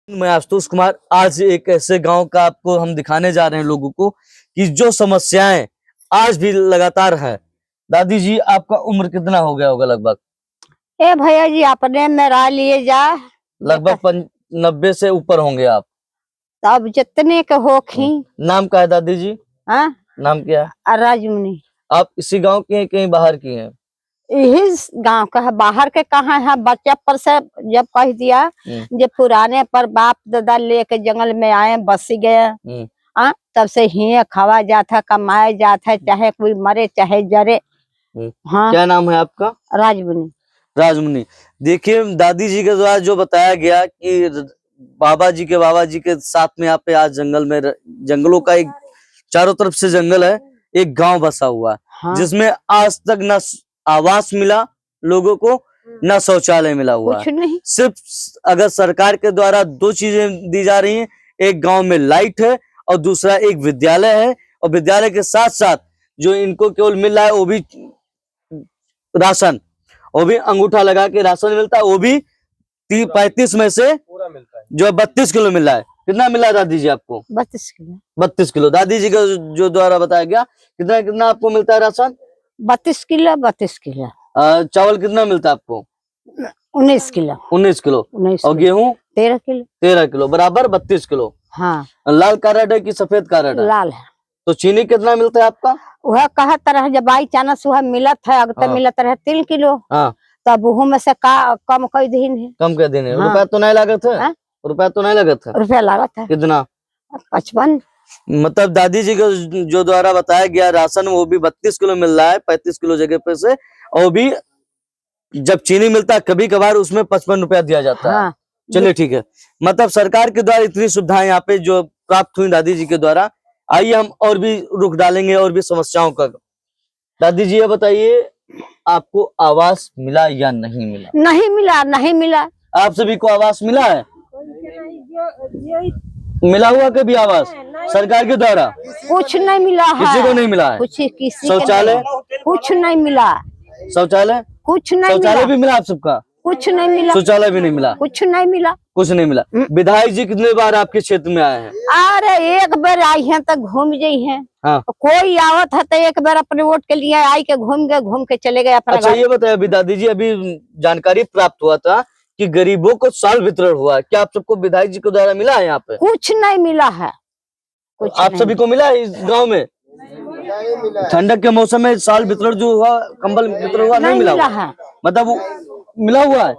मैं आशुतोष कुमार आज एक ऐसे गांव का आपको हम दिखाने जा रहे हैं लोगों को कि जो समस्याएं आज भी लगातार है। दादी जी, आपका उम्र कितना हो गया होगा? लगभग ए भैया जी अपने मेरा लिए जा लगभग 90 से ऊपर होंगे आप। तब जितने के होखी। नाम क्या है दादी जी? हाँ नाम क्या है? राजमुनि। आप इसी गांव की हैं, कहीं बाहर की हैं? यही गांव का है, बाहर के कहाँ है। बच्चा पर से जब कह दिया जे पुराने पर बाप दादा लेके जंगल में आए बस गए, तब से ही खावा जाता कमाया जाता है, चाहे कोई मरे चाहे जरे। हाँ, क्या नाम है आपका? राजमुनि। राजमुनि। देखिए, दादी जी के द्वारा जो बताया गया कि बाबा जी के साथ में यहाँ पे आज जंगलों का एक चारों तरफ से जंगल है, एक गांव बसा हुआ है। हाँ। जिसमें आज तक न आवास मिला लोगों को, न शौचालय मिला हुआ कुछ नहीं। सिर्फ अगर सरकार के द्वारा दो चीजें दी जा रही हैं, एक गांव में लाइट है और दूसरा एक विद्यालय है। और विद्यालय के साथ साथ जो इनको केवल मिल रहा है वो भी राशन, वो भी अंगूठा लगा के राशन मिलता है, वो भी 35 में से पूरा मिलता है, जो 32 किलो मिल रहा है। कितना मिला दादी जी आपको? 32 किलो। 32 किलो दादी जी का जो द्वारा बताया गया। कितना कितना आपको मिलता है राशन? 32 किलो। 32 किलो। चावल कितना मिलता है आपको? 19 किलो। 19 किलो। 19 और गेहूं 13 किलो। 13 किलो, बराबर 32 किलो। हाँ। लाल कार्ड है कि सफेद कार्ड है? लाल है। तो चीनी कितना मिलता है आपका? वह कहा तरह जब आई चानस वह मिलत है, अगर मिलत रहे 3 किलो। हाँ। तब वो में से कम कई दिन है। कम कर देने। हाँ। रुपया तो नहीं लागत है? रुपया तो नहीं लागत है? रुपया लागत है। कितना? 55। मतलब दादी जी को जो द्वारा बताया गया राशन, वो भी 32 किलो मिल रहा है 35 किलो जगह पे से। और भी जब चीनी मिलता है कभी कभार उसमें 55 रुपया दिया जाता है। हाँ। चलिए ठीक है। मतलब सरकार के द्वारा इतनी सुविधाएं यहाँ पे जो प्राप्त हुई दादी जी के द्वारा। आइए हम और भी रुख डालेंगे और भी समस्याओं का। दादी जी ये बताइए, आपको आवास मिला या नहीं मिला? नहीं मिला। नहीं मिला। आप सभी को आवास मिला है? मिला हुआ कभी आवास सरकार के द्वारा? कुछ नहीं मिला है। किसी को नहीं मिला है? किसी शौचालय कुछ नहीं मिला। शौचालय कुछ नहीं मिला। शौचालय भी मिला आप सबका? कुछ नहीं मिला। शौचालय भी नहीं मिला? कुछ नहीं मिला। कुछ नहीं मिला। विधायक जी कितने बार आपके क्षेत्र में आए हैं? अरे एक बार आई हैं तो घूम गई हैं। हाँ। कोई आवत है तो एक बार अपने वोट के लिए आई के घूम के चले गए अपना। अच्छा ये बताया अभी दादी जी, अभी जानकारी प्राप्त हुआ था कि गरीबों को साल वितरण हुआ। क्या आप सबको विधायक जी के द्वारा मिला है यहाँ पे? कुछ नहीं मिला है। कुछ आप सभी को मिला है इस गाँव में? ठंडक के मौसम में साल वितरण जो हुआ, कंबल वितरण हुआ, नहीं मिला है? मतलब मिला हुआ है?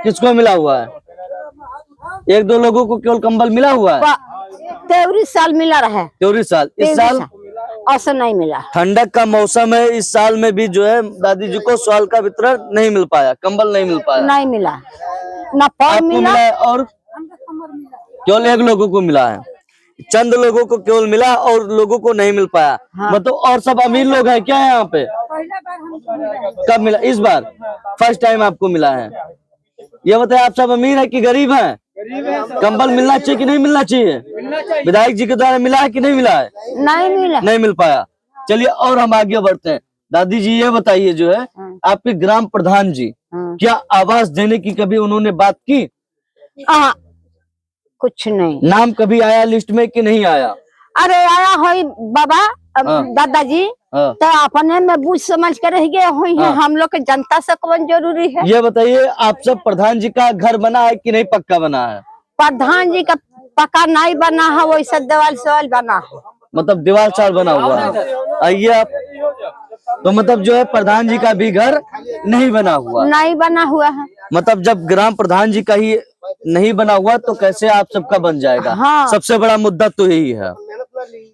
किसको मिला हुआ है? एक दो लोगों को केवल कंबल मिला हुआ है। 23 साल मिला रहा। 23 साल। इस साल ऐसा नहीं मिला। ठंडक का मौसम है, इस साल में भी जो है दादी जी को साल का वितरण नहीं मिल पाया, कंबल नहीं मिल पाया। नहीं मिला ना। पर मिला है और केवल एक लोगों को मिला है, चंद लोगों को केवल मिला और लोगों को नहीं मिल पाया। हाँ। मतलब और सब अमीर लोग हैं क्या यहाँ पे? कब मिला? इस बार फर्स्ट टाइम आपको मिला है। ये बताए आप सब अमीर है कि गरीब है? कंबल मिलना चाहिए कि नहीं मिलना चाहिए? विधायक जी के द्वारा मिला है कि नहीं मिला है? नहीं मिला। नहीं मिल पाया। चलिए और हम आगे बढ़ते हैं। दादी जी ये बताइए, जो है आपके ग्राम प्रधान जी, क्या आवास देने की कभी उन्होंने बात की? कुछ नहीं। नाम कभी आया लिस्ट में कि नहीं आया? अरे आया हो बाबा। दादाजी तो अपने में बुझ समझ कर रह गए हुई है। हम लोग के जनता से कौन जरूरी है? ये बताइए, आप सब प्रधान जी का घर बना है कि नहीं पक्का बना है? प्रधान जी का पक्का नहीं बना है, वैसा दीवार सवाल बना है। मतलब दीवार चार बना हुआ है। आइए आप। तो मतलब जो है प्रधान जी का भी घर नहीं बना हुआ? नहीं बना हुआ है। मतलब जब ग्राम प्रधान जी का ही नहीं बना हुआ तो कैसे आप सबका बन जाएगा? हाँ। सबसे बड़ा मुद्दा तो यही है।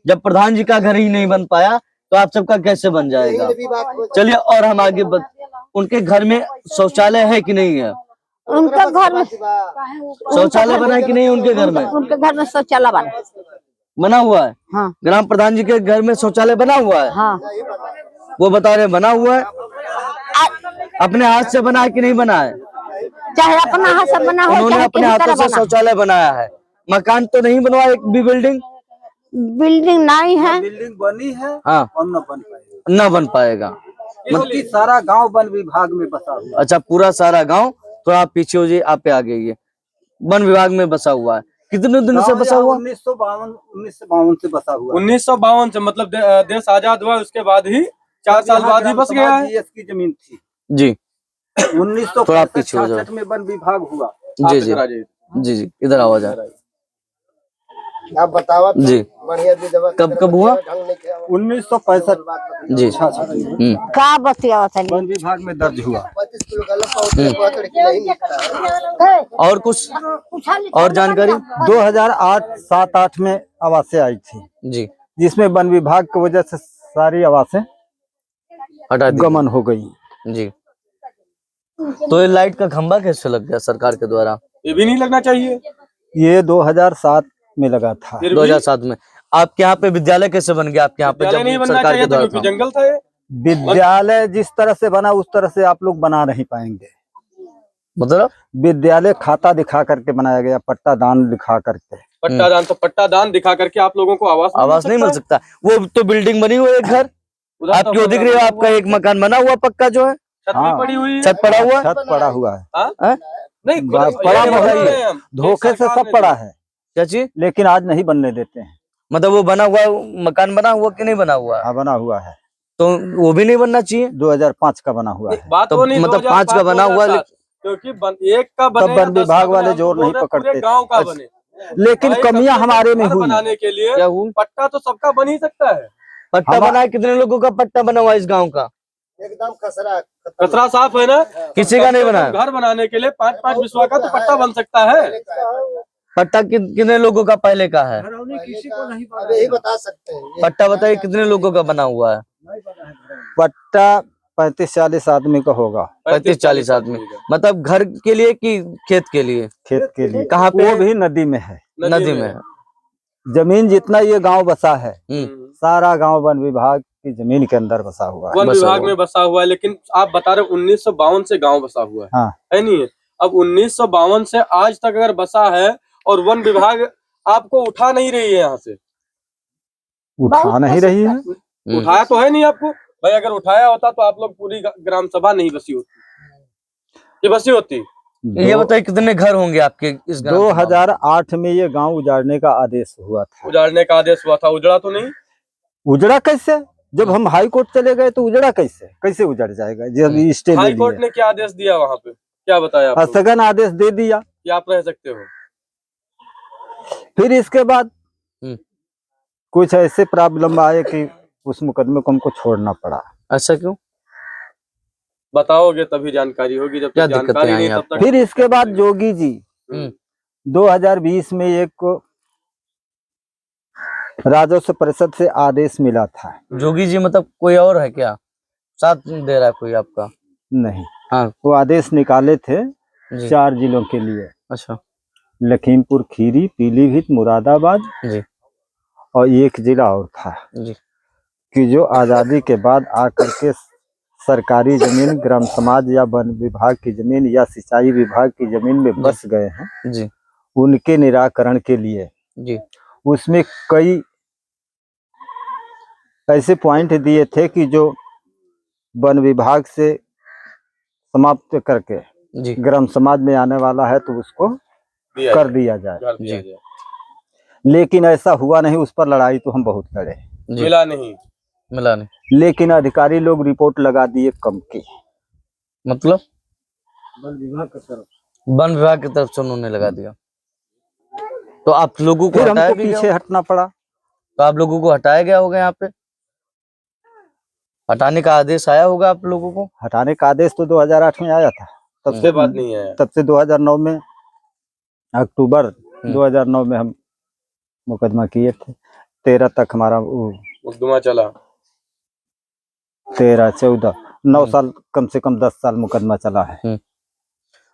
जब प्रधान जी का घर ही नहीं बन पाया तो आप सबका कैसे बन जाएगा? चलिए और हम आगे उनके घर में शौचालय है कि नहीं है? उनके घर में शौचालय बना है कि नहीं? उनके घर में शौचालय बना हुआ है। हाँ। ग्राम प्रधान जी के घर में शौचालय बना हुआ है। हाँ। वो बता रहे बना हुआ है। अपने हाथ से बना है कि नहीं बना है? चाहे अपना हाथ से बना हो, उन्होंने अपने हाथों से शौचालय बनाया है। मकान तो नहीं बनवा, एक भी बिल्डिंग नहीं है। बिल्डिंग बनी है। हाँ। और न बन पाएगा। मतलब सारा गांव वन विभाग में बसा हुआ। अच्छा, पूरा सारा गांव। तो आप पीछे हो जाइए, आप पे आ गई। वन विभाग में बसा हुआ है। कितने दिन से बसा हुआ? 1952 से बसा हुआ है। 1952 से, मतलब देश आजाद हुआ उसके बाद ही 4 साल बाद ही बस गया है। जीएस की जमीन थी जी। 1966 में वन विभाग हुआ। जी जी जी जी, इधर आवाज आ। आप बतावा जी। बढ़िया दी दवा कब हुआ? 1965 जी। का बतिया वन विभाग में दर्ज हुआ। 25 किलो गलत पाउडर नहीं निकला। और कुछ और जानकारी? 2008-7-8 में आवासें आई थी, जी। जिसमें वन विभाग की वजह से सारी आवासें हटा दी गमन हो गई। जी। तो ये लाइट का खंभा कैसे लग गया सरकार के द्वारा? ये भी नहीं लगना चाहिए। ये 2007 में लगा था। 2007 में। आपके यहाँ पे विद्यालय कैसे बन गया आपके यहाँ पे विद्यालय नहीं जब बनना सरकार चाहिए के था द्वारा क्योंकि था? जंगल था ये। विद्यालय जिस तरह से बना उस तरह से आप लोग बना नहीं पाएंगे। मतलब विद्यालय खाता दिखा करके बनाया गया, पट्टा दान दिखा करके। पट्टादान, तो पट्टादान दिखा करके आप लोगों को आवास नहीं मिल सकता। वो तो बिल्डिंग बनी हुई है, घर उधर आप जो दिख रही है, आपका एक मकान बना हुआ पक्का जो है, छत भी पड़ी हुई है। छत पड़ा हुआ है। छत पड़ा हुआ है। हाँ? नहीं पड़ा ये हुआ बता है। रहे हैं हम। धोखे से सरकार सब ने पड़ा है, क्या चीज? लेकिन आज नहीं बनने देते हैं। मतलब वो बना हुआ मकान बना हुआ कि नहीं बना हुआ है? हाँ, बना हुआ है। तो वो भी नहीं बनना चाहिए। 2005 का बना हुआ है। बात तो वो नहीं, मतलब 5 का बना हुआ, 2007, क्योंकि एक का बने वन विभाग वाले जोर नहीं पकड़ते। गांव का बने। लेकिन भाई कमियां कभी हमारे में घर हुई। बनाने के लिए क्या हुआ? पट्टा तो सबका बन ही सकता है। पट्टा बना है? कितने लोगों का पट्टा बना हुआ है इस गांव का? एकदम खसरा कचरा साफ है ना। किसी का नहीं बना है। घर बनाने के लिए 5-5 विश्वा का तो पट्टा बन सकता है। पट्टा कितने लोगों का पहले का है? किसी को नहीं अब यही बता सकते हैं। पट्टा बताइए कितने लोगों का बना हुआ है? पट्टा 35-40 आदमी का होगा। 35-40 आदमी। मतलब घर के लिए कि खेत के लिए? खेत के लिए। कहाँ पे? वो भी नदी में है। नदी में है। जमीन जितना ये गांव बसा है, हम्म। सारा गांव वन विभाग की जमीन के अंदर बसा हुआ है। वन विभाग में बसा हुआ है, लेकिन आप बता रहे 1952 से गांव बसा हुआ है। हाँ। है नहीं? अब 1952 से आज तक अगर बसा है और वन विभाग आपको उठा नहीं रही है यहाँ से, उठा नहीं रही है। उठाया तो है नहीं आपको। भाई अगर उठाया होता तो आप लोग पूरी ग्राम सभा नहीं बसी होती, ये बसी होती। ये बताइए कितने घर होंगे आपके इस गांव में? 2008 में ये गांव उजाड़ने का आदेश हुआ था। उजाड़ने का आदेश हुआ था, उजड़ा तो नहीं? उजड़ा कैसे? जब हम हाई कोर्ट चले गए तो उजड़ा कैसे उजड़ जाएगा? जब स्टे ले हाई कोर्ट लिए। ने क्या आदेश दिया वहाँ पे, क्या बताया आपको? स्थगन आदेश दे दिया कि आप रह सकते हो। फिर इसके बाद कुछ ऐसे प्रॉब्लम आए कि उस मुकदमे को हमको छोड़ना पड़ा। ऐसा क्यों? बताओगे तभी जानकारी होगी, जब क्या तक दिक्कतें जानकारी आई नहीं तब आपको? तक। फिर इसके बाद जोगी जी 2020 में एक राजस्व परिषद से आदेश मिला था। जोगी जी मतलब कोई और है क्या? साथ दे रहा है कोई आपका? नहीं, हाँ। वो आदेश निकाले थे जी। 4 जिलों के लिए। अच्छा। लखीमपुर खीरी, पीलीभीत, मुरादाबाद जी। और एक जिला और था जी। कि जो आजादी के बाद आकर के सरकारी जमीन ग्राम समाज या वन विभाग की जमीन या सिंचाई विभाग की जमीन में बस गए हैं, जी। उनके निराकरण के लिए जी। उसमें कई ऐसे पॉइंट दिए थे कि जो वन विभाग से समाप्त करके जी। ग्राम समाज में आने वाला है तो उसको कर दिया जाए। जी। लेकिन ऐसा हुआ नहीं। उस पर लड़ाई तो हम बहुत लड़े, मिला नहीं। लेकिन अधिकारी लोग रिपोर्ट लगा दिए कम की। मतलब वन विभाग की तरफ से उन्होंने लगा दिया, तो आप लोगों को फिर हटाया हमको भी पीछे गया? हटना पड़ा। तो आप लोगों को हटाया गया होगा? यहाँ पे हटाने का आदेश आया होगा आप लोगों को? हटाने का आदेश तो 2008 में आया था। तब से बात नहीं है। तब से 2009 में अक्टूबर 2009 में हम मुकदमा किए थे। 13 तक हमारा मुकदमा चला। 13, 14, 9 साल, कम से कम 10 साल मुकदमा चला है।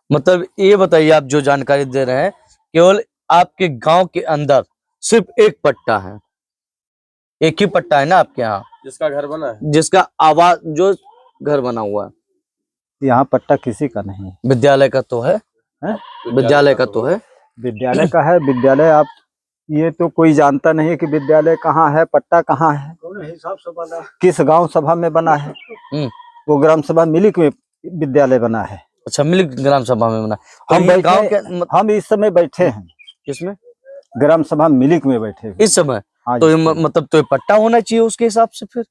मतलब ये बताइए, आप जो जानकारी दे रहे हैं केवल आपके गांव के अंदर सिर्फ एक पट्टा है, एक ही पट्टा है ना आपके यहाँ, जिसका घर बना है, जिसका आवास जो घर बना हुआ है? यहाँ पट्टा किसी का नहीं है। विद्यालय का तो है, विद्यालय का तो है। विद्यालय का है। विद्यालय आप ये तो कोई जानता नहीं है कि विद्यालय कहाँ है, पट्टा कहाँ है, हिसाब से बना। किस गांव सभा में बना है। वो ग्राम सभा मिली में विद्यालय बना है। अच्छा, मिल्क ग्राम सभा में बना। तो हम ये बैठे, गांव के हम इस समय बैठे हैं किसमें ग्राम सभा मिल्क में बैठे हुए। इस समय? हाँ, तो इस ये समय। मतलब तो ये पट्टा होना चाहिए उसके हिसाब से फिर।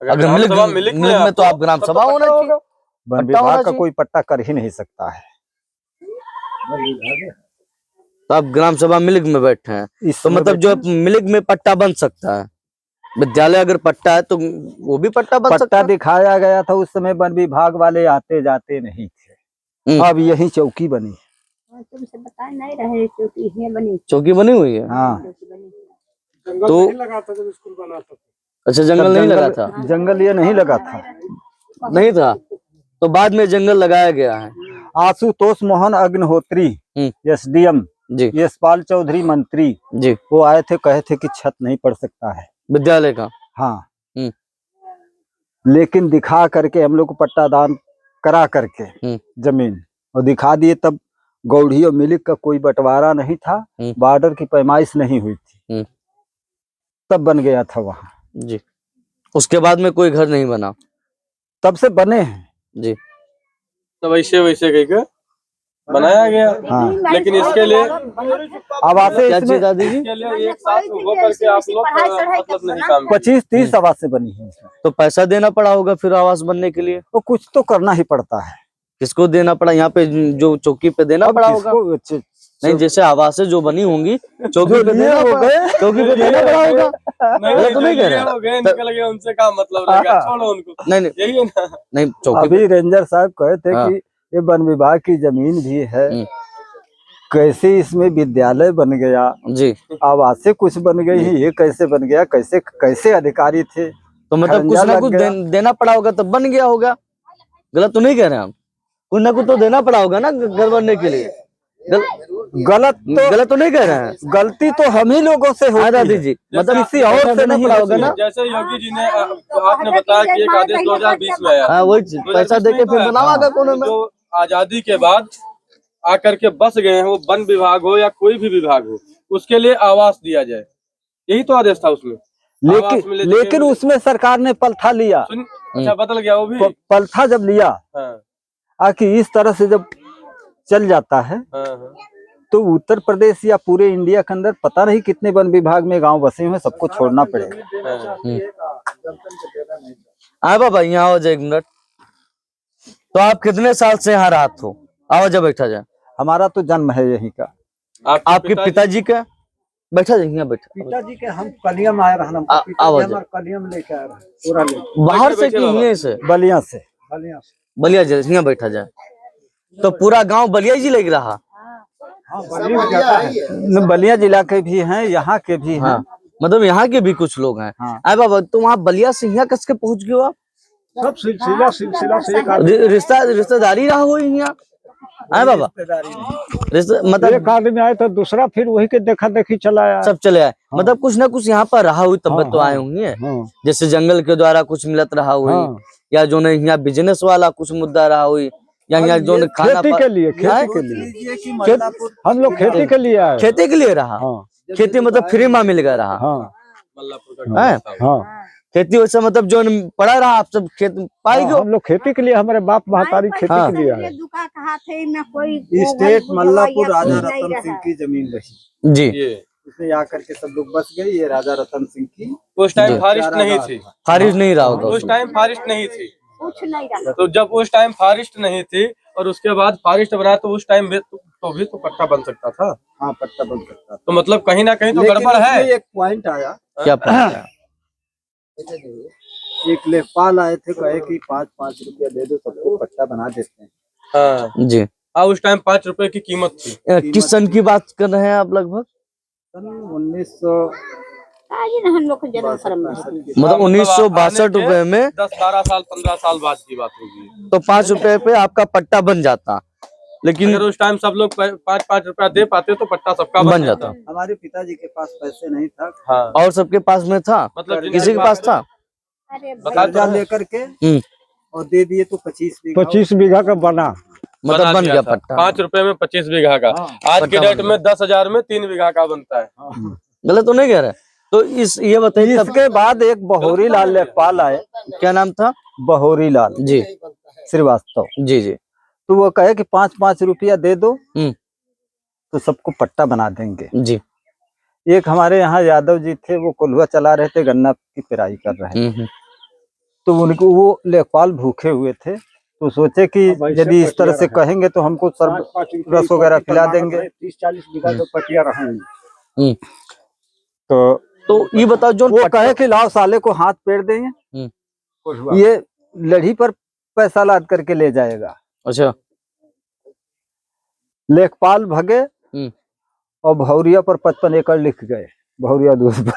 अगर ग्राम मिल्क सभा मिल्क में तो आप ग्राम तब तो सभा होना पट्टा चाहिए। होगा। वन पट्टा होना विभाग का चाहिए। कोई पट्टा कर ही नहीं सकता है। तो आप ग्राम सभा मिल्क में बैठे हैं, इस तो समय मतलब जो बैठे मिल्क में पट्टा बन सकता है, विद्यालय अगर पट्टा है तो वो भी पट्टा बन सकता पट्टा है। दिखाया गया था उस समय, वन विभाग वाले आते जाते नहीं थे। अब यही चौकी बनी। तुमसे बता नहीं रहे क्योंकि ये बनी चौकी बनी हुई है। हाँ, तो लगा था जब स्कूल बना था। अच्छा, जंगल नहीं लगा था? जंगल ये नहीं लगा था। नहीं था, तो बाद में जंगल लगाया गया है। आशुतोष मोहन अग्निहोत्री SDM, जी यशपाल चौधरी मंत्री, जी, वो आए थे, कहे थे कि छत नहीं पड़ सकता है विद्यालय का। हाँ, लेकिन दिखा करके हम लोग को पट्टा दान करा करके जमीन और दिखा दिए। तब गौड़ी और मिल्क का कोई बंटवारा नहीं था, बॉर्डर की पैमाइश नहीं हुई थी, तब बन गया था वहाँ। जी, उसके बाद में कोई घर नहीं बना, तब से बने हैं जी। तो वैसे वैसे कह के बनाया गया। हाँ। लेकिन इसके लिए आवासें क्या इसमें चीज दादी जी? इसके लिए एक साथ वो करके आप लोग मतलब नहीं काम 25-30 आवासें बनी हैं इसमें। तो पैसा देना पड़ा होगा फिर आवास बनने के लिए? तो कुछ तो करना ही पड़ता है। किसको देना पड़ा? यहाँ पे जो चौकी पे देना अब पड़ा होगा? किसको- नहीं, जैसे आवासें जो बनी होंगी चौकी पे लिए देना हो पड़ा, गए। चौकी पे देना पड़ा होगा। नहीं गलत तो नहीं कह रहे? हो गए, निकल गए, उनसे काम मतलब रहेगा, छोड़ो उनको। नहीं नहीं यही है ना। नहीं, चौकी पे अभी रेंजर साहब कहे थे हाँ। कि ये वन विभाग की जमीन भी है, कैसे इसमें विद्यालय बन गया, जी। आवासें कुछ बन गई हैं, ये कैसे बन गया, कैसे कैसे अधिकारी थे, तो मतलब कुछ खरंजा ना लग कुछ गया। देना पड़ा होगा तब बन गया होगा। गलत तो नहीं कह रहे हम? कुछ ना कुछ तो देना पड़ा होगा ना घर बनने के लिए। गलत तो नहीं कह रहे हैं? गलती तो हम ही लोगों से हाँ होती दादी है, जी, मतलब किसी और से देना नहीं पड़ा होगा ना। जैसे योगी जी ने आपने बताया कि एक आदेश 2020 में आया। हाँ, वही चीज, पैसा दे के फिर बनावागा कौन में। जो आजादी के बाद आकर के बस गए हैं, वो वन विभाग हो या कोई भी विभाग हो, उसके लिए आवास दिया जाए, यही तो आदेश था उसमें। लेकिन उसमें सरकार ने पलथा लिया। अच्छा, बदल गया वो भी। पलथा जब लिया, हाँ, आखिर इस तरह से जब चल जाता है हाँ। तो उत्तर प्रदेश या पूरे इंडिया के अंदर पता नहीं कितने वन विभाग में गांव बसे हुए, सबको छोड़ना पड़ेगा। हाँ बाबा, यहाँ आओ जाए एक मिनट। तो आप कितने साल से यहाँ राहत हो? आओ जा, बैठा जाए। हमारा तो जन्म है यहीं का। आपके पिताजी का? बैठा जाए, यहाँ बैठा। पिताजी के हम कलियम आए रहना, आवाज कलियम लेके आए पूरा ले, बाहर से कि यहीं से? बलिया से। बलिया जिले, यहाँ बैठा जाए। तो पूरा गांव बलिया जिले का रहा? बलिया जिला के भी हैं, यहाँ के भी हैं। हाँ, मतलब यहाँ के भी कुछ लोग हैं। हाँ। अरे बाबा, तुम वहाँ बलिया से यहाँ कस के पहुँच गए हो आप? सब सिलसिला से रिश्तेदारी रहा हो यहाँ? अरे बाबा, मतलब एक आदमी आए तो दूसरा फिर वही के देखा देखी चला आया। सब चले आए। मतलब कुछ ना कुछ यहाँ पर रहा हुई तब तो आए होंगे। जैसे जंगल के द्वारा कुछ मिलत रहा हुई, या जो नहीं यहाँ बिजनेस वाला कुछ मुद्दा रहा हुई, या यहाँ जो खाना खेती के लिए हम लोग खेती के लिए आए। खेती के लिए रहा। खेती मतलब फ्री में मिल गया रहा। खेती वैसा मतलब जो पड़ा रहा, आप सब खेत पाई गए। हम लोग खेती के लिए, हमारे बाप महतारी खेती के लिए आए। स्टेट मल्लापुर राजा रतन सिंह की जमीन रही जी। इसमें आकर के सब लोग बस गए। ये राजा रतन सिंह की उस टाइम फारिश नहीं थी। फारिश नहीं रहा होगा उस टाइम फारिश नहीं थी। तो जब उस टाइम फारिश नहीं थी और उसके बाद फारिश बना, तो उस टाइम तो भी तो पट्टा बन सकता था। हाँ, पट्टा बन सकता था। तो मतलब कहीं ना कहीं तो गड़बड़ है। एक पॉइंट आया। क्या पता? एक लेखपाल आए थे, कहे कि 5-5 रुपया दे दो, सबको पट्टा बना देते हैं। हाँ जी। उस टाइम 5 रुपए की कीमत थी। किस सन की बात कर रहे हैं आप? लगभग सन 1900 हम लोग को जन्म मतलब 1962 रुपए में 10-12 साल 15 साल बाद की बात होगी। तो 5 रुपए पे आपका पट्टा बन जाता। लेकिन अगर उस टाइम सब लोग 5-5 रुपया दे पाते तो पट्टा सबका बन जाता। हमारे पिताजी के पास पैसे नहीं था। हाँ। और सबके पास में था? मतलब किसी के पास था? कर्जा लेकर के और दे दिए तो 25 बीघा का बना। मतलब बन गया पट्टा। 5 रुपए में 25 बीघा का। आज के डेट में 10,000 में 3 बीघा का बनता है। गलत तो नहीं कह रहे? तो ये बताइए, इसके बाद एक बहोरी लाल लेखपाल आए। क्या नाम था? बहोरी लाल जी श्रीवास्तव। जी जी। तो वो कहे कि 5-5 रुपया दे दो हम्म। तो सबको पट्टा बना देंगे। जी। एक हमारे यहाँ यादव जी थे, वो कोल्हुआ चला रहे थे, गन्ना की पेराई कर रहे थे। तो उनको वो लेखपाल भूखे हुए थे, तो सोचे कि यदि इस तरह से कहेंगे तो हमको रस वगैरह खिला देंगे। 30-40 बीघा तो पटिया रहेंगे। तो ये बताओ, जो वो कहे कि लाओ साले को हाथ पेड़ देंगे, ये लड़ी पर पैसा लाद करके ले जाएगा। अच्छा। लेखपाल भगे और भौरिया पर 55 एकड़ लिख गए, भौरिया दूध पर।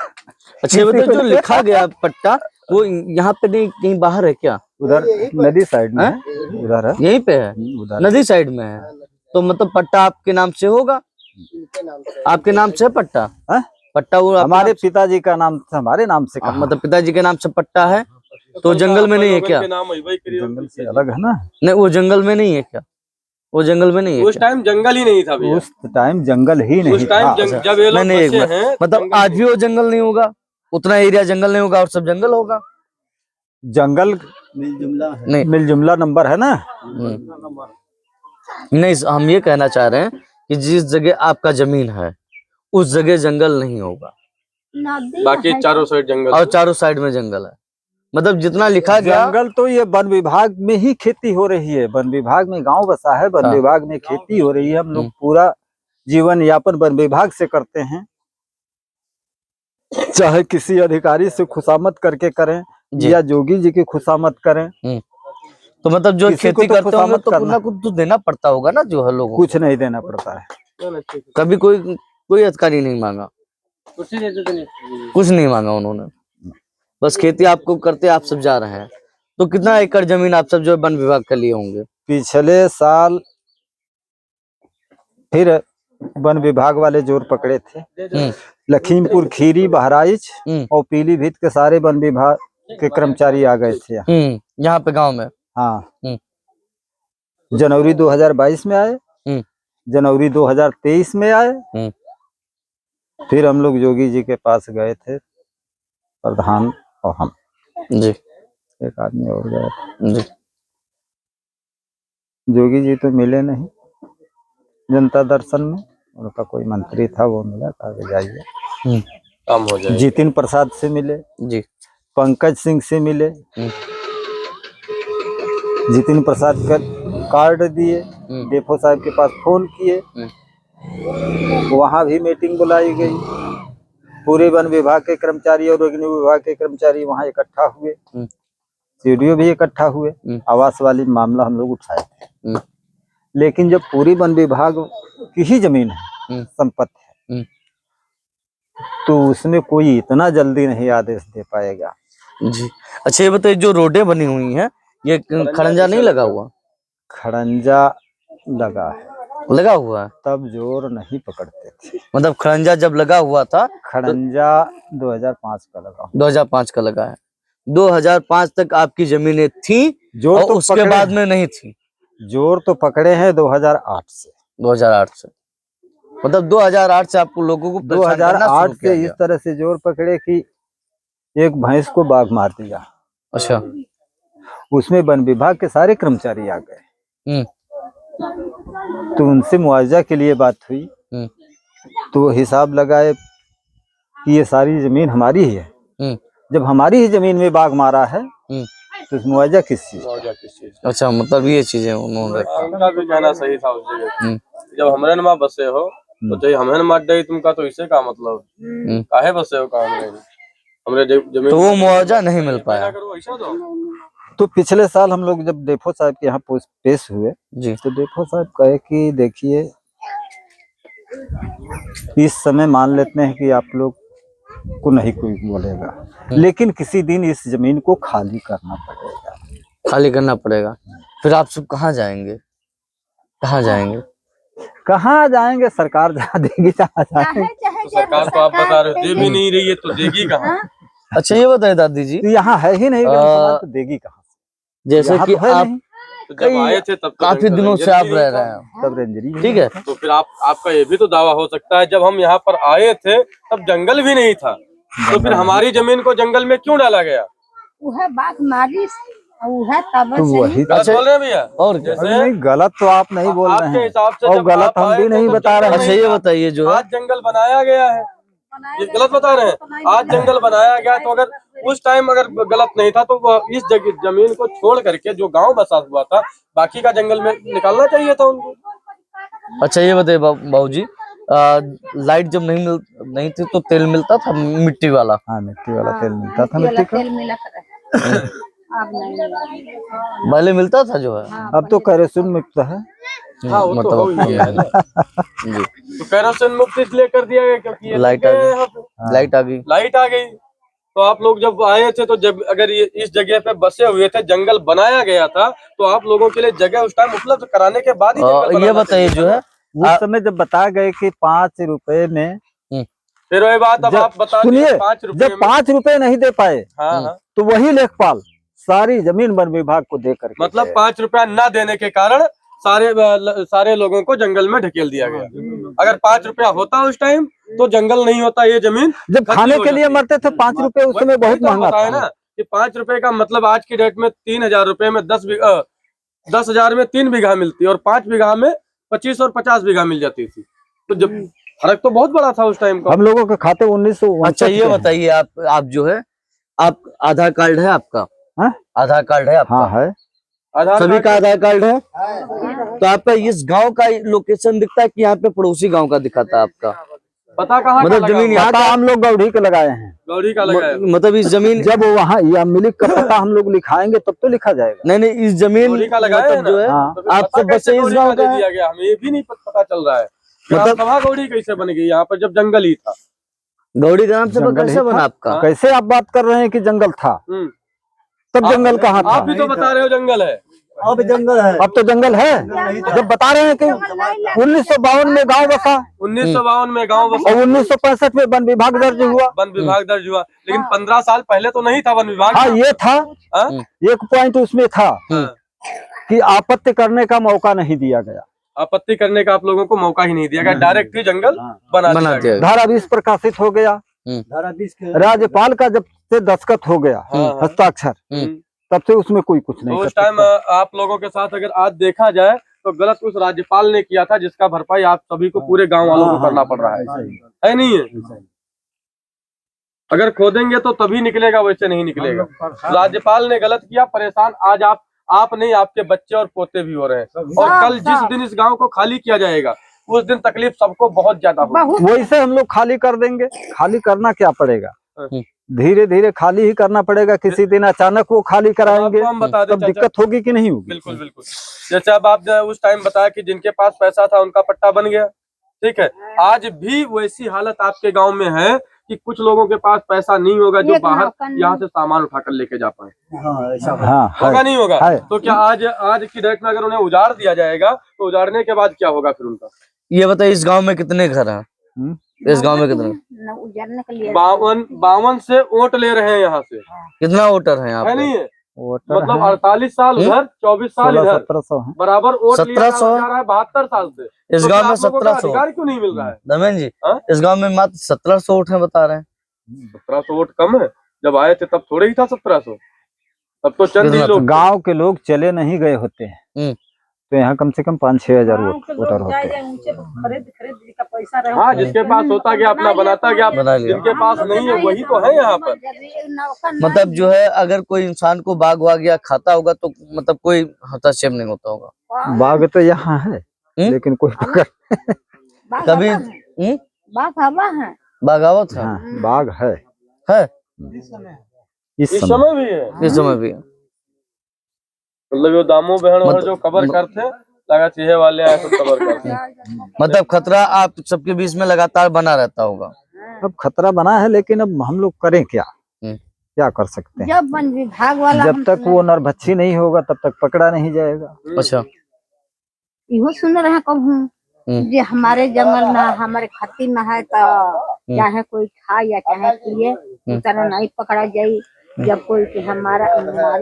अच्छा, बताओ जो लिखा गया पट्टा वो यहाँ पे नहीं, कहीं बाहर है क्या? उधर नदी साइड में है, उधर है, यहीं पे है, उधर नदी साइड में है। तो मतलब पट्टा आपके नाम से होगा? आपके नाम से है पट्टा? है? पट्टा वो हमारे पिताजी का नाम, हमारे नाम से कहा, मतलब पिताजी के नाम से पट्टा है, तो जंगल में नहीं है क्या? जंगल से अलग है ना। नहीं, वो जंगल में नहीं है क्या? वो जंगल में नहीं है? उस टाइम जंगल ही नहीं था भैया। उस टाइम जंगल ही नहीं उस टाइम था। जब ये लोग नहीं, एक बसे मिनट, हैं, मतलब आज भी वो जंगल नहीं होगा, उतना एरिया जंगल नहीं होगा और सब जंगल होगा? जंगल नहीं, मिल जुमला नंबर है ना। नहीं, हम ये कहना चाह रहे हैं कि जिस जगह आपका जमीन है उस जगह जंगल नहीं होगा, बाकी चारों साइड जंगल, और चारों साइड में जंगल है। मतलब जितना लिखा गया, जंगल तो ये वन विभाग में ही खेती हो रही है, वन विभाग में गांव बसा है, वन विभाग में खेती हो रही है। हम लोग पूरा जीवन यापन वन विभाग से करते हैं, चाहे किसी अधिकारी से खुशामद करके करें या जोगी जी की खुशामद करें। तो मतलब जो खेती तो करते होंगे तो कुछ ना कुछ तो देना पड़ता होगा ना, जो है लोगों को। कुछ नहीं देना पड़ता है। कभी कोई अधिकारी नहीं मांगा, कुछ नहीं मांगा उन्होंने, बस खेती आपको करते आप सब जा रहे हैं। तो कितना एकड़ जमीन आप सब जो वन विभाग के लिए होंगे? पिछले साल फिर वन विभाग वाले जोर पकड़े थे। लखीमपुर खीरी, बहराइच और पीलीभीत के सारे वन विभाग के कर्मचारी आ गए थे यहाँ पे गांव में। हाँ, जनवरी 2022 में आए, जनवरी 2023 में आए। फिर हम लोग जोगी जी के पास गए थे, प्रधान और हम जी, एक आदमी और गए थे जी। जोगी जी तो मिले नहीं जनता दर्शन में, उनका कोई मंत्री था वो मिला, कहा जाइए काम हो जाए। जितिन प्रसाद से मिले जी, पंकज सिंह से मिले, जितिन प्रसाद का कार्ड दिए, डेफो साहब के पास फोन किए, वहां भी मीटिंग बुलाई गई। पूरे वन विभाग के कर्मचारी और रेवेन्यू विभाग के कर्मचारी वहां इकट्ठा हुए, सीडीओ भी इकट्ठा हुए, आवास वाली मामला हम लोग उठाए थे। लेकिन जब पूरी वन विभाग की ही जमीन है, संपत्ति है, तो उसमें कोई इतना जल्दी नहीं आदेश दे पाएगा। जी। अच्छा, ये बताइए, जो रोडें बनी हुई हैं ये खड़ंजा नहीं लगा हुआ? खड़ंजा लगा है, लगा हुआ है, तब जोर नहीं पकड़ते थे। मतलब खड़ंजा जब लगा हुआ था, खड़ंजा 2005 का लगा, 2005 का लगा है। 2005 तक आपकी जमीनें थी जोर और तो उसके बाद में नहीं थी। जोर तो पकड़े हैं 2008 से। 2008 से, मतलब 2008 से आपको लोगों को 2008 से इस तरह से जोर पकड़े कि एक भैंस को बाघ मार दिया। अच्छा। उसमें वन विभाग के सारे कर्मचारी आ गए, तो उनसे मुआवजा के लिए बात हुई, तो वो हिसाब लगाए कि ये सारी जमीन हमारी ही है। जब हमारी ही जमीन में बाघ मारा है तो मुआवजा किस चीज? अच्छा, मतलब ये चीजें उन्होंने, उनका भी कहना सही था उस जगह। जब हमरे न बसे हो तो चाहिए हमें मार दे तुमका, तो इसे का मतलब काहे बसे हो काम नहीं, हमरे जमीन, तो वो मुआवजा नहीं मिल पाया। तो पिछले साल हम लोग जब डेफो साहब के यहाँ पेश हुए जी, तो डेफो साहब कहे कि देखिए इस समय मान लेते हैं कि आप लोग को नहीं कोई बोलेगा, लेकिन किसी दिन इस जमीन को खाली करना पड़ेगा। खाली करना पड़ेगा। फिर आप सब कहाँ जाएंगे? कहाँ जाएंगे? कहाँ जाएंगे? सरकार जहाँ देगी जहाँ जाएंगे। तो सरकार तो आप बता रहे हो दे भी नहीं रही है, तो देगी कहाँ? अच्छा, ये बताइए दादी जी, तो यहाँ है ही नहीं तो देगी कहाँ? जैसे कि तो आप तो जब आए थे तब तो काफी दिनों से आप रह रहे हैं, तब रेंजरी, ठीक है, तो फिर आपका ये भी तो दावा हो सकता है जब हम यहाँ पर आए थे तब जंगल भी नहीं था, तो फिर हमारी जमीन को जंगल में क्यों डाला गया? वह बात मारी वो है तब तो से वही गलत बोल रहे हैं भैया? और क्या? अरे नहीं, गलत तो आप नहीं बोल रहे आपके हैं हिसाब से और जब गलत आप हम आए भी थे नहीं तो बता जंगल रहे अच्छा हैं। ये बताइए जो है, आज जंगल बनाया गया है, ये गलत बता रहे हैं? आज जंगल बनाया गया तो अगर उस टाइम अगर गलत नहीं था तो वो इस जगह जमीन को छोड़ करके जो गांव बसा हुआ था बाकी का जंगल में निकालना चाहिए था उनको। अच्छा ये बताइए बाबूजी, लाइट जब नहीं थी तो तेल मिलता था मिट्टी वाला? हाँ, मिट्टी वाला तेल मिलता था, वाला मिट्टी का। तेल मिला कर अब नहीं पहले मिलता था जो है। अब तो केरोसिन मुक्त है। हाँ वो तो हो ही गया है ना। जी, तो केरोसिन मुक्त इसलिए कर दिया गया क्योंकि ये लाइट लग आ गए गई। यहाँ पे, लाइट आ गई। लाइट आ गई। तो आप लोग जब आए थे तो जब अगर ये इस जगह पे बसे हुए थे, जंगल बनाया गया था तो आप लोगों के लिए जगह उस टाइम उपलब्ध कराने के बाद ही जंगल ये बनाना बताइए चाहिए जो था। है, उस समय जब बता गए कि 5 रुपए में, फिर वही बात अब आप बता दिए सुनिए, 5 रुपए जब में। 5 रुपए नहीं दे पाए हाँ हाँ, तो वही लेखपाल सारी जमीन वन विभाग को दे करके मतलब गए। 5 रुपया न देने के कारण सारे लोगों को जंगल में ढकेल दिया गया। अगर 5 रुपया होता उस टाइम तो जंगल नहीं होता, ये जमीन जब खत्म खाने हो के लिए जाती। मरते थे 5 रुपए उस समय वही बहुत तो हम महंगा बताए था। ना कि 5 रुपए का मतलब आज की डेट में 3,000 रुपए में 10,000 में 3 बीघा मिलती और 5 बीघा में 25 और 50 बीघा मिल जाती थी। तो जब फर्क तो बहुत बड़ा था उस टाइम का। हम लोगों के खाते 1959 अच्छा ये के हैं। बताइए, आप जो है, आप आधार कार्ड है आपका? हाँ? आधार कार्ड है आपका? हाँ है। आधार सभी कार्ड का आधार कार्ड है? तो आपका इस गांव का लोकेशन दिखता है कि यहाँ पे पड़ोसी गांव का दिखाता है आपका? पता कहाँ का मतलब लगा जमीन हुआ? यहाँ पता हम लोग गौड़ी के लगाए हैं। गौरी का लगा है। मतलब इस जमीन, जब वहाँ या मिलिक का पता हम लोग लिखाएंगे तब तो लिखा जाएगा। नहीं इस जमीन गौरी का लगाया है मतलब ना? जो है, हाँ। तो फिर आप पता सब कैसे बसे इस गौरी गांव का दे का है? दिया गया? हमें ये भी नहीं पता चल रहा है कि मतलब- सभा गौरी कैसे बन गई यहाँ पर जब जंगल ही था। गौड़ी ग्राम सभा जंगल कैसे ही बना था। आपका? कैसे आप बात कर रहे हैं कि जंगल था? तब जंगल कहाँ था? आप भी तो बता रहे हो जंगल है। अब जंगल है। अब तो जंगल है। जब बता रहे हैं कि 1952 में गांव बसा 1952 में गाँव बसा, और 1965 में वन विभाग दर्ज हुआ। वन विभाग दर्ज हुआ, लेकिन 15 साल पहले तो नहीं था वन विभाग। हाँ, ये था हाँ? एक पॉइंट उसमें था हाँ। कि आपत्ति करने का मौका नहीं दिया गया। आपत्ति करने का आप लोगों को मौका ही नहीं दिया गया, डायरेक्ट ही जंगल बना दिया गया। धारा 20 प्रकाशित हो गया। राज्यपाल का जब से दस्तखत हो गया, हाँ, हाँ। हस्ताक्षर, तब से उसमें कोई कुछ नहीं तो कर उस टाइम सकता। आप लोगों के साथ अगर आज देखा जाए तो गलत उस राज्यपाल ने किया था जिसका भरपाई आप सभी को पूरे गांव वालों को करना पड़ रहा है नहीं है? अगर खोदेंगे तो तभी निकलेगा, वैसे नहीं निकलेगा। राज्यपाल ने गलत किया, परेशान आज आप नहीं, आपके बच्चे और पोते भी हो रहे हैं। और कल जिस दिन इस गांव को खाली किया जाएगा उस दिन तकलीफ सबको बहुत ज्यादा होगी। वैसे हम लोग खाली कर देंगे। खाली करना क्या पड़ेगा? धीरे धीरे खाली ही करना पड़ेगा। किसी दिन अचानक वो खाली कराएंगे हम बता दें तब दिक्कत होगी कि नहीं होगी? बिल्कुल बिल्कुल। जैसे अब आप उस टाइम बताया कि जिनके पास पैसा था उनका पट्टा बन गया, ठीक है। आज भी वैसी हालत आपके गांव में है कि कुछ लोगों के पास पैसा नहीं होगा जो बाहर यहाँ से सामान उठाकर लेके जा पाए। हाँ, होगा नहीं होगा? है। तो क्या आज की डेट में अगर उन्हें उजाड़ दिया जाएगा तो उजाड़ने के बाद क्या होगा फिर उनका? ये बताइए, इस गांव में कितने घर हैं? इस गांव में कितने? 52 से वोट ले रहे हैं यहाँ से। कितना वोटर है यहाँ है पे? नहीं है? वोटर मतलब हैं 48 साल उधर, 24 साल इधर, 1700 हैं। बराबर वोट लिया 1700 जा रहा है 72 साल से। इस तो गांव क्या में आप लोगों को 1700 अधिकार क्यों नहीं मिल रहा है? दमेन जी, हाँ? इस गांव में मात्र 1700 वोट है बता रहे हैं। 1700 वोट कम है? जब आए थे तब थोड़े ही था 1700, तब तो चंद ही लोग। गांव के लोग चले नहीं गए होते हैं तो यहाँ कम से कम 5-6 हजार वोटर होते हैं। हाँ, जिसके पास होता गया अपना बनाता गया, बना लिया। जिनके पास नहीं है वही तो है यहाँ पर। मतलब जो है, अगर कोई इंसान को बाघ वाघ या खाता होगा तो मतलब कोई हस्तक्षेप नहीं होता होगा। बाघ तो यहाँ है लेकिन कोई पकड़ कभी बाघावत है? हाँ, बाघ है इस समय भी है। इस समय भी। मतलब जो दामू बहन और जो कबर करते लगा चीहे वाले आए तो कबर करते। मतलब खतरा आप सबके बीच में लगातार बना रहता होगा। अब खतरा बना है लेकिन अब हम लोग करें क्या? क्या कर सकते हैं? जब वन विभाग वाला जब तक वो नरभक्षी नहीं होगा तब तक पकड़ा नहीं जाएगा। अच्छा, इहो सुन रहे हैं कहूँ जे हमारे जंगल में हमारे खत्ती में है तो चाहे कोई खाए या चाहे पिए उस तरह नहीं पकड़ा जाये। जब कोई कि हमारी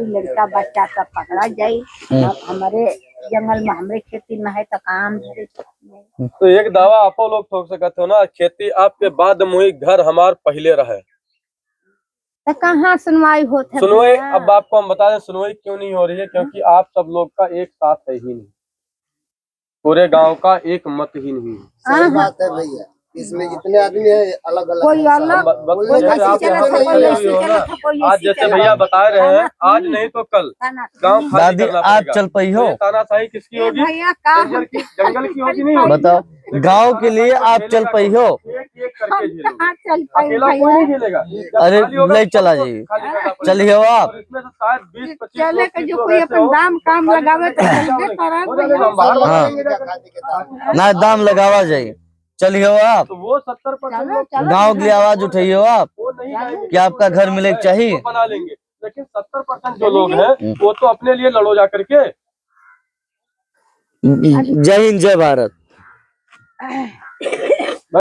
लड़का बच्चा सब पकड़ा जाये, हमारे जंगल में हमारे खेती में है तो काम धरे। तो एक दावा आप लोग ठोक सकते हो ना, खेती आपके बाद मुही घर हमार पहले रहे। तो कहाँ सुनवाई होते सुनवाई अब आपको हम बता दें सुनवाई क्यों नहीं हो रही है, क्योंकि आप सब लोग का एक साथ है ही नहीं, पूरे गांव का एक मत ही नहीं है। सही बात है भैया, इसमें जितने आदमी है अलग अलग कोई अलग बोलने जैसे का आप सिस्टम यहाँ है, से कोई खड़े ऐसी हुए हो ना, चला था, कोई आज ऐसी जैसे चला भैया था। बता रहे हैं आज नहीं तो कल गांव खाली दादी करना आप पड़ेगा। चल पई हो, तो ये तानाशाही किसकी होगी? भैया का जंगल की होगी नहीं होगी? बताओ गांव के लिए आप चल पई हो। एक एक करके झेलोगे। कहाँ चल पाए अकेला कोई नहीं झेलेगा। जब अरे खाली होगा, ले चला सबको जी, खाली करना पड़ेगा। चलिए हो आप। और इसमें से शायद 20-25 चले लोग के 30 जो लोग कोई ऐसे अपन हो, दाम काम खाली लगावे तो करने चलबे के करब हो जाएगा, भैया। हम बाहर हाँ। लगाएंगे। खादी के दाम। ना दाम लगावा जाए, चलिए हो आप। तो वो 70% लोग चलो, गांव के लिए आवाज उठाइए हो आप वो नहीं जाएंगे कि आपका घर मिले के चाहिए। वो बना लेंगे, लेकिन 70% जो लोग हैं वो तो अपने लिए लड़ो जा करके। जय हिंद जय भारत।